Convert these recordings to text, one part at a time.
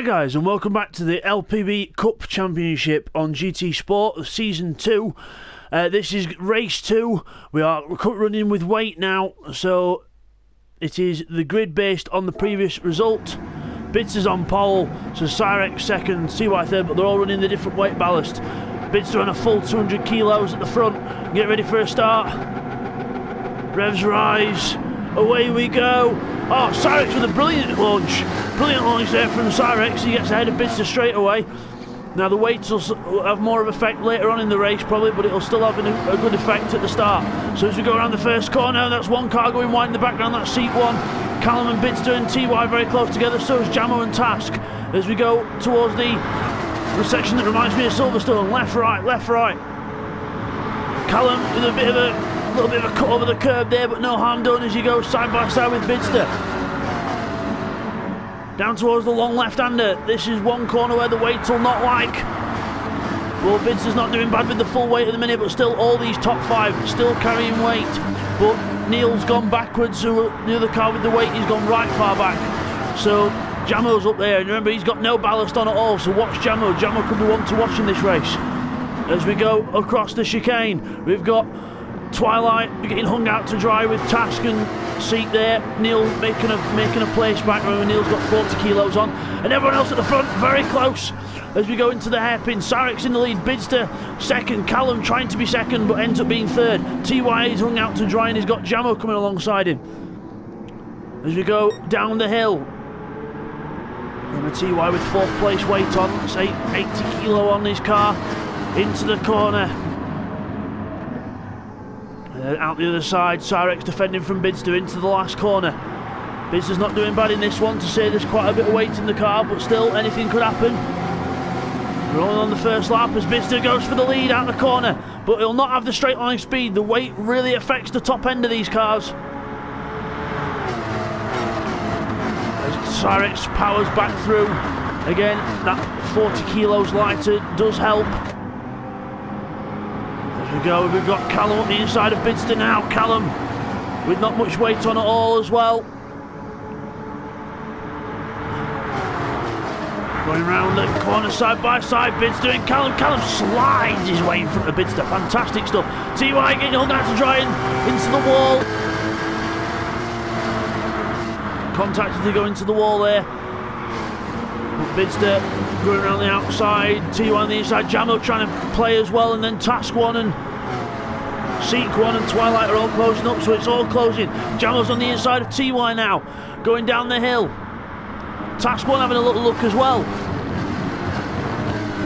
Hi guys, and welcome back to the LPB Cup Championship on GT Sport Season 2. This is Race 2. We are running with weight now, so it is the grid based on the previous result. Bidzster's on pole, so Cyrex second, TY third, but they're all running the different weight ballast. Bidzster on a full 200 kilos at the front. Get ready for a start. Revs rise. Away we go. Oh, Cyrex with a brilliant launch. Brilliant launch there from Cyrex. He gets ahead of Bidzster straight away. Now the weights will have more of an effect later on in the race probably, but it'll still have a good effect at the start. So as we go around the first corner, that's one car going wide in the background, that's seat one. Callum and Bidzster and TY very close together, so is Jamo and Task. As we go towards the section that reminds me of Silverstone, left, right, left, right. Callum with a little bit of a cut over the curb there, but no harm done as you go side by side with Bidzster. Down towards the long left-hander. This is one corner where the weights will not like. Well, Bidzster's not doing bad with the full weight at the minute, but still all these top five still carrying weight. But Neil's gone backwards, so the other car with the weight, he's gone right far back. So Jamo's up there, and remember he's got no ballast on at all, so watch Jamo. Jamo could be one to watch in this race. As we go across the chicane, we've got Twilight getting hung out to dry with Task and seat there. Neil making a place back. Remember, Neil's got 40 kilos on, and everyone else at the front very close as we go into the hairpin. Cyrex in the lead, Bidzster second, Callum trying to be second but ends up being third. TY is hung out to dry and he's got Jamo coming alongside him. As we go down the hill, remember TY with fourth place weight on, it's 80 kilo on his car, into the corner. Out the other side, Cyrex defending from Bidzster into the last corner. Bidzster's not doing bad in this one, to say there's quite a bit of weight in the car, but still anything could happen. Rolling on the first lap as Bidzster goes for the lead out the corner, but he'll not have the straight line speed. The weight really affects the top end of these cars. As Cyrex powers back through, again that 40 kilos lighter does help. We've got Callum on the inside of Bidzster now. Callum with not much weight on at all as well. Going round the corner side by side, Bidzster and Callum. Callum slides his way in front of Bidzster. Fantastic stuff. TY getting hung out to dry into the wall. Contacted to go into the wall there. But Bidzster going around the outside, TY on the inside, Jamo trying to play as well, and then Task 1 and Seek 1 and Twilight are all closing up, so it's all closing. Jamo's on the inside of TY now, going down the hill. Task 1 having a little look as well.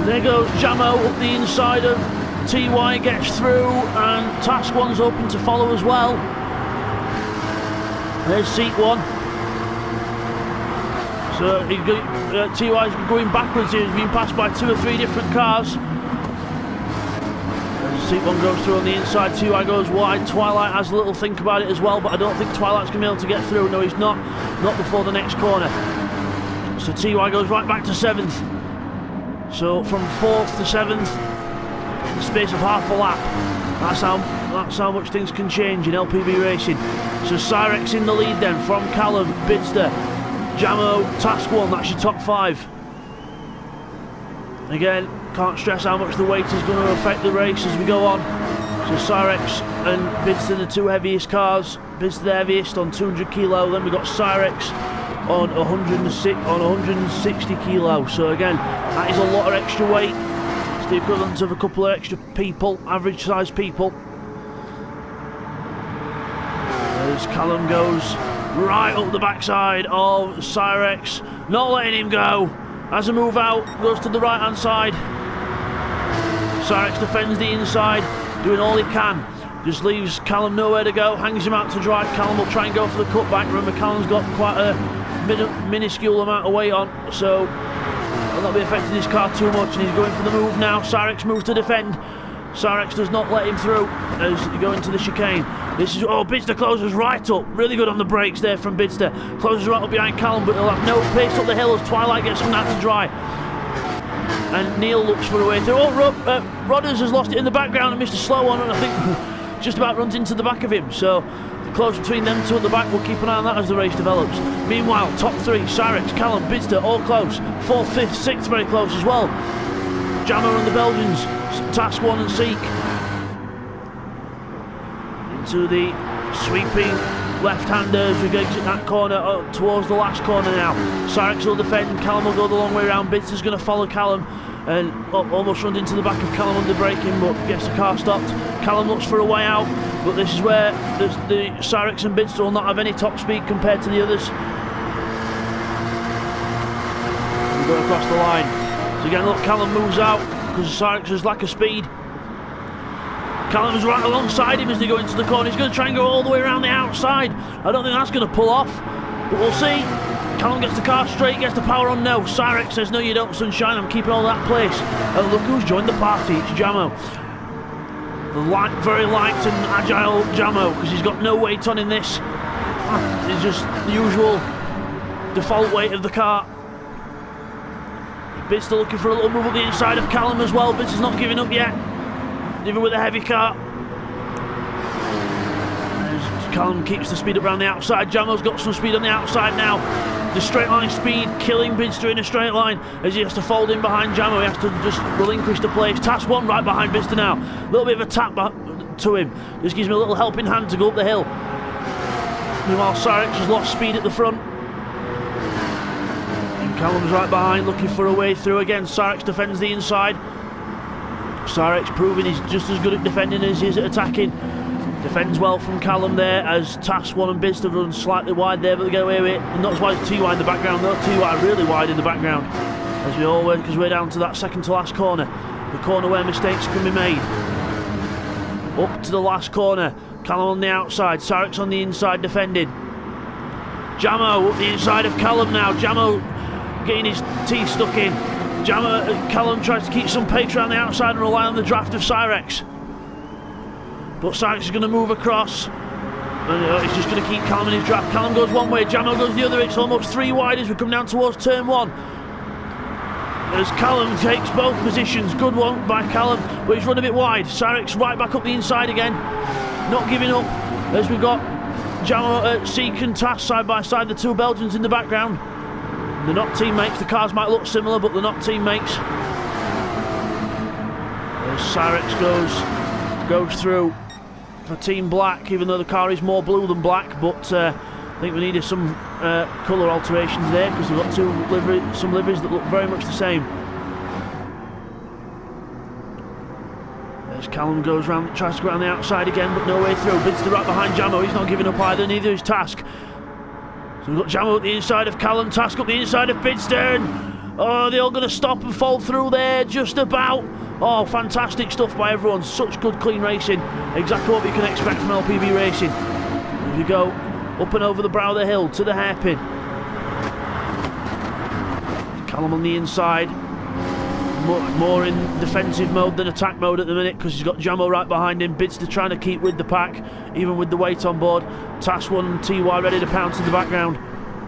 There goes Jamo up the inside of TY, gets through, and Task 1's open to follow as well. There's Seek 1. So TY's going backwards here, he's being passed by 2 or 3 different cars. Seat 1 goes through on the inside, TY goes wide. Twilight has a little think about it as well, but I don't think Twilight's going to be able to get through. No, he's not before the next corner. So TY goes right back to 7th. So from 4th to 7th, in the space of half a lap. That's how much things can change in LPB racing. So Cyrex in the lead then, from Callum, Bidzster, Jamo, Task 1, that's your top 5. Again, can't stress how much the weight is going to affect the race as we go on. So Cyrex and Bidzster, the 2 heaviest cars. Bidzster the heaviest on 200 kilo, then we've got Cyrex on 160 kilo. So again, that is a lot of extra weight. It's the equivalent of a couple of extra people, average sized people. As Callum goes right up the backside of Cyrex, not letting him go. As a move out, goes to the right hand side. Cyrex defends the inside, doing all he can. Just leaves Callum nowhere to go, hangs him out to dry. Callum will try and go for the cutback. Remember, Callum's got quite a minuscule amount of weight on, so will not be affecting his car too much, and he's going for the move now. Cyrex moves to defend. Cyrex does not let him through as you go into the chicane. Bidzster closes right up. Really good on the brakes there from Bidzster. Closes right up behind Callum, but he'll have no pace up the hill as Twilight gets hung out to dry. And Neil looks for a way through. Rodders has lost it in the background and missed a slow one, and I think just about runs into the back of him. So close between them two at the back. We'll keep an eye on that as the race develops. Meanwhile, top three, Cyrex, Callum, Bidzster, all close. 4th, 5th, 6th very close as well. Jamo and the Belgians, Task 1 and Seek. Into the sweeping left-handers. We get that corner towards the last corner now. Cyrex will defend, Callum will go the long way around. Bidzster's going to follow Callum and almost runs into the back of Callum under braking, but gets the car stopped. Callum looks for a way out, but this is where the Cyrex and Bidzster will not have any top speed compared to the others. We go across the line. So again, look, Callum moves out because Cyrex's lack of speed. Callum is right alongside him as they go into the corner. He's going to try and go all the way around the outside. I don't think that's going to pull off, but we'll see. Callum gets the car straight, gets the power on now. Cyrex says, no you don't, sunshine, I'm keeping all that place. And look who's joined the party, it's Jamo. The very light and agile Jamo, because he's got no weight on in this. It's just the usual default weight of the car. Bidzster looking for a little move on the inside of Callum as well. Bidzster's not giving up yet, even with a heavy car. Callum keeps the speed up around the outside. Jamo's got some speed on the outside now. The straight line speed killing Bidzster in a straight line as he has to fold in behind Jamo. He has to just relinquish the place. Task 1 right behind Bidzster now. A little bit of a tap back to him. Just gives me a little helping hand to go up the hill. Meanwhile, Cyrex has lost speed at the front. And Callum's right behind looking for a way through again. Cyrex defends the inside. Cyrex proving he's just as good at defending as he is at attacking. Defends well from Callum there as Task 1 and Bidzster run slightly wide there, but they get away with it. And not as wide as TY in the background, though. TY really wide in the background as we all work because we're down to that second to last corner. The corner where mistakes can be made. Up to the last corner. Callum on the outside, Cyrex on the inside defending. Jamo up the inside of Callum now. Jamo getting his teeth stuck in. Callum tries to keep some pace around the outside and rely on the draft of Cyrex. But Cyrex is going to move across. And he's just going to keep Callum in his draft. Callum goes one way, Jamo goes the other. It's almost 3 wide as we come down towards turn 1. As Callum takes both positions. Good one by Callum, but he's run a bit wide. Cyrex right back up the inside again. Not giving up as we've got Jamo, Seek and Task side by side. The two Belgians in the background. They're not teammates. The cars might look similar, but they're not teammates. As Cyrex goes through for Team Black, even though the car is more blue than black, but I think we needed some colour alterations there because we've got some liveries that look very much the same. As Callum goes round, tries to go around the outside again, but no way through. Bidzster right behind Jamo, he's not giving up either, neither is Task. So we've got Jamo at the inside of Callum, Task up the inside of Bidzster, and they're all going to stop and fall through there, just about. Oh, fantastic stuff by everyone. Such good, clean racing. Exactly what we can expect from LPB racing. As we go up and over the brow of the hill to the hairpin. Callum on the inside. More in defensive mode than attack mode at the minute because he's got Jamo right behind him. Bidzster trying to keep with the pack, even with the weight on board. Task 1 and TY ready to pounce in the background.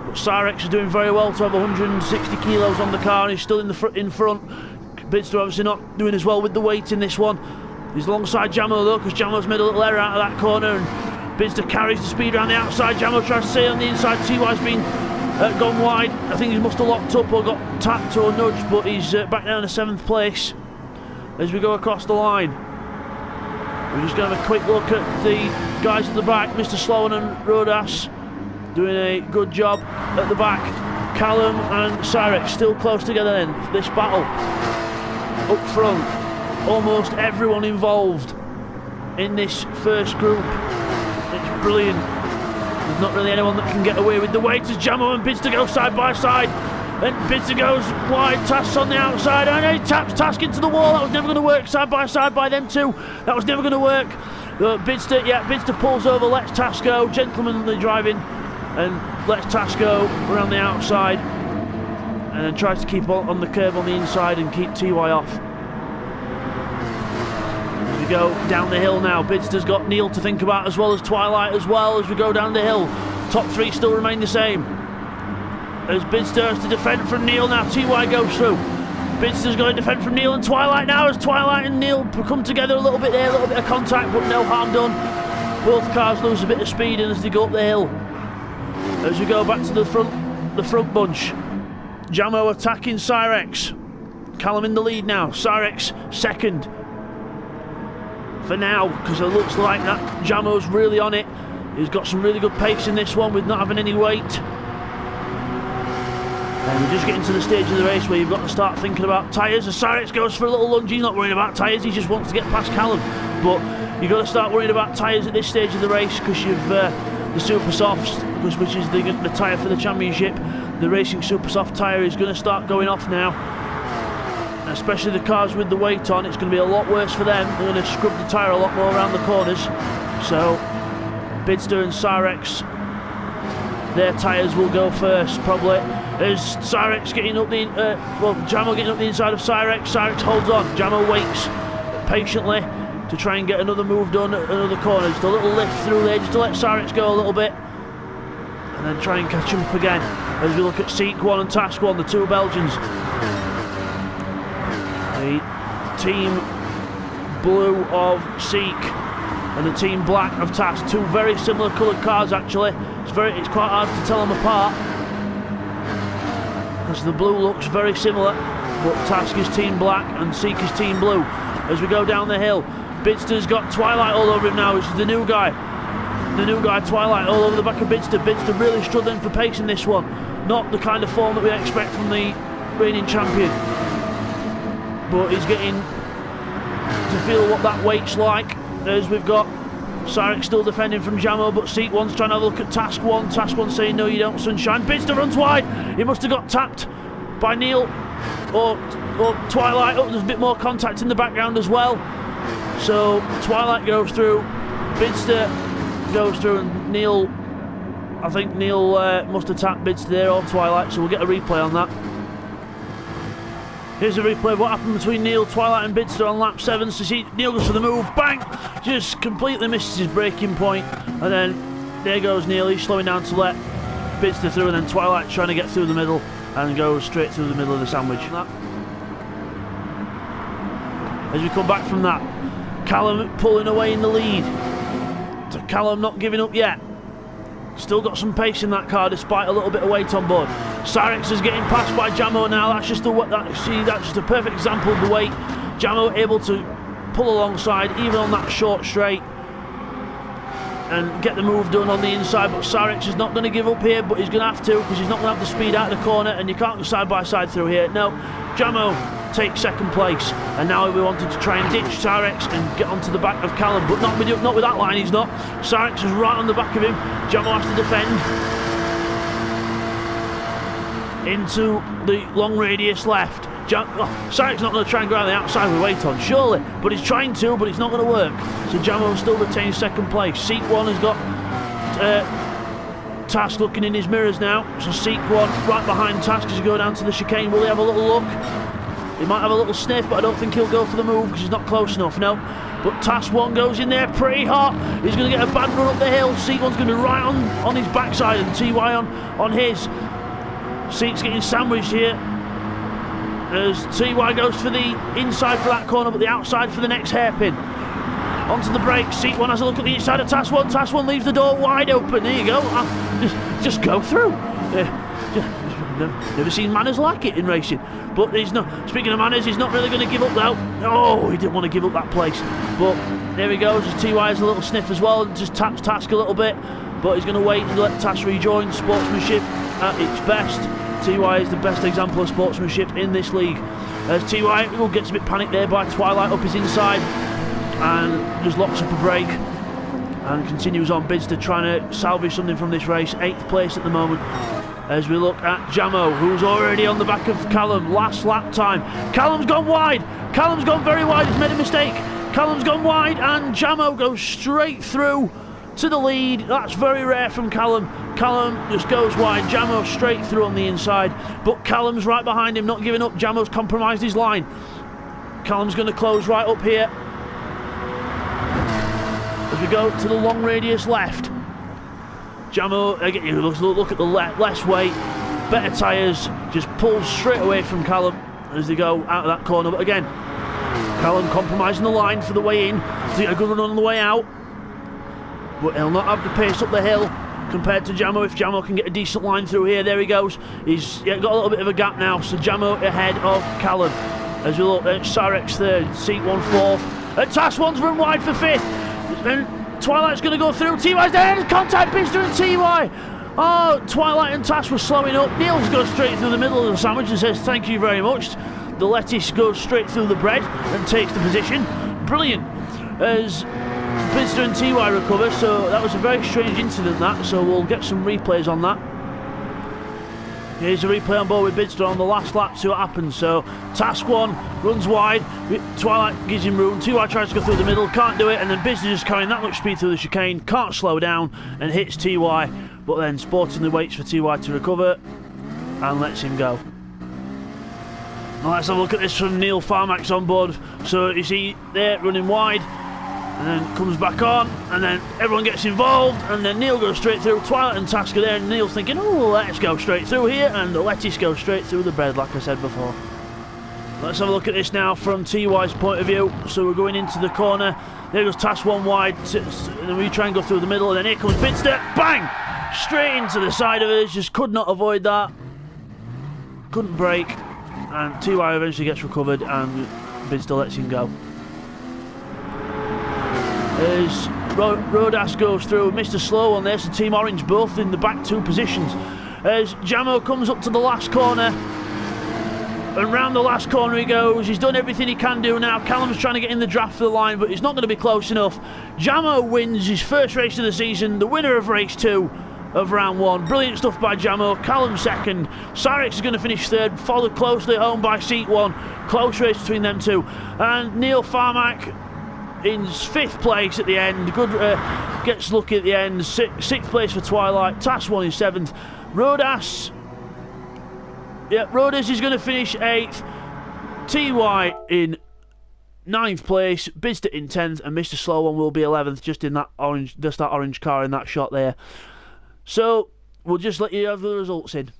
But Cyrex is doing very well to have 160 kilos on the car and he's still in front. Bidzster obviously not doing as well with the weight in this one. He's alongside Jamo though, because Jamo's made a little error out of that corner and Bidzster carries the speed around the outside. Jamo tries to stay on the inside. TY's been gone wide. I think he must have locked up or got tapped or nudged, but he's back down to 7th place as we go across the line. We're just going to have a quick look at the guys at the back. Mr. Sloan and Rodas doing a good job at the back. Callum and Cyrex still close together in this battle. Up front, almost everyone involved in this first group. It's brilliant. There's not really anyone that can get away with the weight as Jamo and Bidzster go side by side. And Bidzster goes wide, Task's on the outside, and he taps Task into the wall. That was never going to work, side by side by them two. That was never going to work. Bidzster pulls over, lets Task go, gentlemanly driving, and lets Task go around the outside. And then tries to keep on the curve on the inside and keep TY off. As we go down the hill now, Bidzster's got Neil to think about as well as Twilight as well as we go down the hill. Top 3 still remain the same. As Bidzster has to defend from Neil now, TY goes through. Bidzster's going to defend from Neil and Twilight now as Twilight and Neil come together a little bit there, a little bit of contact, but no harm done. Both cars lose a bit of speed as they go up the hill. As we go back to the front bunch, Jamo attacking Cyrex. Callum in the lead now. Cyrex second for now, because it looks like that Jamo's really on it. He's got some really good pace in this one with not having any weight. And we're just getting to the stage of the race where you've got to start thinking about tyres. As Cyrex goes for a little lunge, he's not worrying about tyres, he just wants to get past Callum. But you've got to start worrying about tyres at this stage of the race, because you've the Super Softs, which is the tyre for the championship. The Racing Super Soft tyre is going to start going off now. Especially the cars with the weight on, it's going to be a lot worse for them. They're going to scrub the tyre a lot more around the corners. So Bidzster and Cyrex, their tyres will go first probably. As Cyrex getting up the Jamo getting up the inside of Cyrex. Cyrex holds on. Jamo waits patiently to try and get another move done at another corner. Just a little lift through there just to let Cyrex go a little bit, and then try and catch him up again. As we look at Seek 1 and Task 1, the two Belgians. The team blue of Seek and the team black of Task. Two very similar coloured cars actually. It's quite hard to tell them apart, because the blue looks very similar, but Task is team black and Seek is team blue. As we go down the hill, Bidzster's got Twilight all over him now, which is the new guy. The new guy, Twilight, all over the back of Bidzster. Bidzster really struggling for pace in this one. Not the kind of form that we expect from the reigning champion. But he's getting to feel what that weight's like. As we've got Cyrex still defending from Jamo, but Seek 1's trying to have a look at Task 1. Task 1 saying, no you don't, Sunshine. Bidzster runs wide. He must have got tapped by Neil or Twilight. Oh, there's a bit more contact in the background as well. So Twilight goes through, Bidzster goes through, and Neil, I think Neil must have tapped Bidzster there, or Twilight, so we'll get a replay on that. Here's a replay of what happened between Neil, Twilight and Bidzster on lap 7. So see, Neil goes for the move, bang! Just completely misses his braking point, and then there goes Neil. He's slowing down to let Bidzster through, and then Twilight trying to get through the middle and goes straight through the middle of the sandwich. As we come back from that, Callum pulling away in the lead. So Callum not giving up yet. Still got some pace in that car despite a little bit of weight on board. Cyrex is getting passed by Jamo now. That's just a perfect example of the weight. Jamo able to pull alongside even on that short straight and get the move done on the inside, but Cyrex is not going to give up here, but he's going to have to, because he's not going to have the speed out of the corner, and you can't go side by side through here. No, Jamo takes second place, and now we wanted to try and ditch Cyrex and get onto the back of Callum, but not with that line. He's not. Cyrex is right on the back of him. Jamo has to defend into the long radius left. Cyrex not going to try and go around the outside with weight on, surely, but he's trying to, but it's not going to work. So Jamo still retains second place. Seek 1 has got Task looking in his mirrors now. So Seek 1 right behind Task as he go down to the chicane. Will he have a little look? He might have a little sniff, but I don't think he'll go for the move because he's not close enough. No. But Task 1 goes in there pretty hot. He's going to get a bad run up the hill. Seek 1's going to be right on his backside, and TY on his. Seek's getting sandwiched here as TY goes for the inside for that corner, but the outside for the next hairpin. Onto the brakes. Seek 1 has a look at the inside of Task 1. Task 1 leaves the door wide open. There you go. Just go through. Never seen manners like it in racing. But he's not. Speaking of manners, he's not really going to give up though. Oh, he didn't want to give up that place. But there he goes. As TY has a little sniff as well, and just taps Task a little bit. But he's going to wait and let Task rejoin. Sportsmanship at its best. TY is the best example of sportsmanship in this league. As TY gets a bit panicked there by Twilight up his inside and just locks up a brake and continues on. Bidzster trying to salvage something from this race. 8th place at the moment. As we look at Jamo, who's already on the back of Callum. Last lap time. Callum's gone wide. Callum's gone very wide. He's made a mistake. Callum's gone wide and Jamo goes straight through to the lead. That's very rare from Callum. Callum just goes wide. Jamo straight through on the inside. But Callum's right behind him, not giving up. Jamo's compromised his line. Callum's going to close right up here. As we go to the long radius left. Jamo, again, look at the less weight, better tyres, just pulls straight away from Callum as they go out of that corner. But again, Callum compromising the line for the way in, to get a good run on the way out. but he'll not have the pace up the hill compared to Jamo. If Jamo can get a decent line through here, there he goes. He's got a little bit of a gap now, so Jamo ahead of Callum. As we look at Sarek's third, Seat 1 fourth, and Task 1's run wide for fifth. And Twilight's going to go through. TY's there, contact Bidzster and TY. Oh, Twilight and Task were slowing up. Neil's goes straight through the middle of the sandwich and says thank you very much. The lettuce goes straight through the bread and takes the position. Brilliant. As Bidzster and TY recover, so that was a very strange incident that, so we'll get some replays on that. Here's a replay on board with Bidzster on the last lap to see what happens. So Task 1 runs wide, Twilight gives him room, TY tries to go through the middle, can't do it, and then Bidzster just carrying that much speed through the chicane, can't slow down and hits TY, but then sportingly waits for TY to recover and lets him go. Now let's have a look at this from Neil Farmax on board. So you see there running wide, and then comes back on, and then everyone gets involved, and then Neil goes straight through. Twilight and Task are there, and Neil's thinking, oh, let's go straight through here, and the lettuce goes straight through the bread, like I said before. Let's have a look at this now from TY's point of view. So we're going into the corner. There goes Task 1 wide, and then we try and go through the middle, and then here comes Bidzster, bang! Straight into the side of it, just could not avoid that. Couldn't brake, and TY eventually gets recovered, and Bidzster lets him go. As Rodas goes through, Mr. Slow on there, so Team Orange both in the back two positions. As Jamo comes up to the last corner, and round the last corner he goes. He's done everything he can do now. Callum's trying to get in the draft for the line, but he's not going to be close enough. Jamo wins his first race of the season, the winner of race 2 of round 1. Brilliant stuff by Jamo. Callum second. Sarex is going to finish third, followed closely at home by Seat 1. Close race between them two. And Neil Farmack in 5th place at the end. Good, gets lucky at the end. 6th place for Twilight. Task 1 in 7th. Rodas. Yeah, Rodas is going to finish 8th. TY in 9th place. Bidzster in 10th, and Mr. Slow One will be 11th, just in that orange car in that shot there. So we'll just let you have the results in.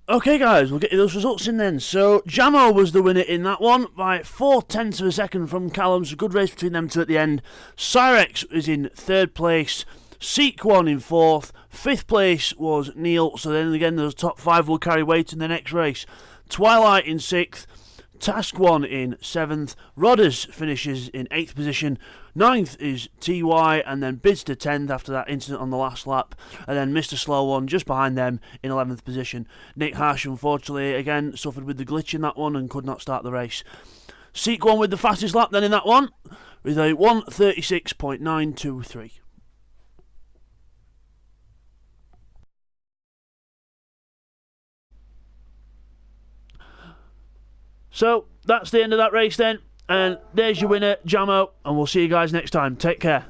Okay guys, we'll get you those results in then. So Jamo was the winner in that one by 0.4 of a second from Callum, so good race between them two at the end. Cyrex is in 3rd place, Seek 1 in 4th, 5th place was Neil, so then again those top 5 will carry weight in the next race. Twilight in 6th, Task 1 in 7th, Rodders finishes in 8th position, 9th is TY, and then Bidzster 10th after that incident on the last lap, and then Mr. Slow One just behind them in 11th position. Nick Harsh unfortunately again suffered with the glitch in that one and could not start the race. Seek 1 with the fastest lap then in that one, with a 1:36.923. So that's the end of that race then, and there's your winner, Jamo, and we'll see you guys next time. Take care.